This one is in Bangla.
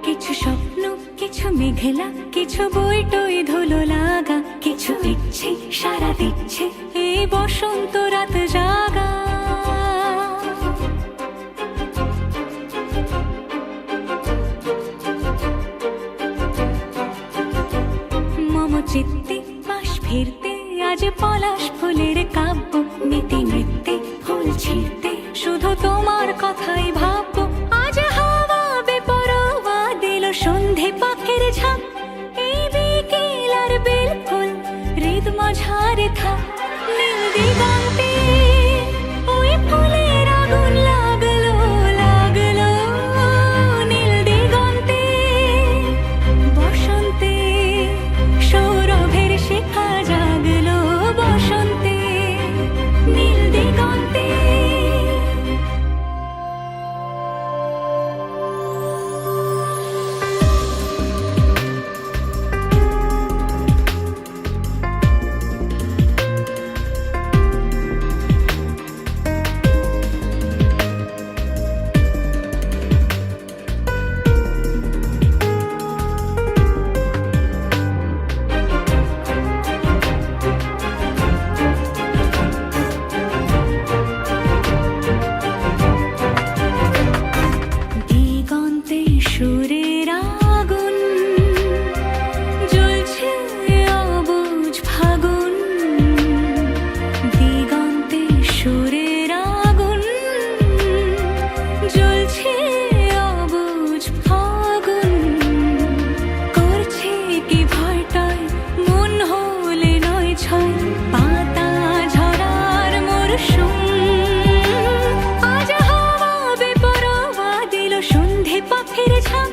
কিছু স্বপ্ন, কিছু মেঘলা, কিছু বইটই ধুলো লাগা, কিছু ইচ্ছে সারা দিচ্ছে এই বসন্ত রাত জাগা। মম চিত্তে পাশ ফিরতে আজ পলাশ ফুলের কাব্য, নীতি নৃত্যে ফুল ছিঁড়তে শুধু তোমার কথাই ভাববো। আজ হাওয়া বেপরোয়া দিল সন্ধে পাখির ঝাঁক, এই বিকেল আর বেলফুল হৃদ মাঝারে থাক। নীল দিগন্তে ওই ফুলের আগুন লাগলো লাগলো, নীল দিগন্তে বসন্তে সৌরভের শিখা জাগলো, বসন্তে নীল দিগন্তে। দিগন্তে সুরের আগুন জ্বলছে অবুঝ ফাগুন, দিগন্তে সুরের আগুন জ্বলছে অবুঝ ফাগুন। করছে কি ভয়টায় মন হলে নয় ছয়, পাতা ঝরার মরশুম। আজ হাওয়া বেপরোয়া দিল সন্ধে পাখির ঝাঁক,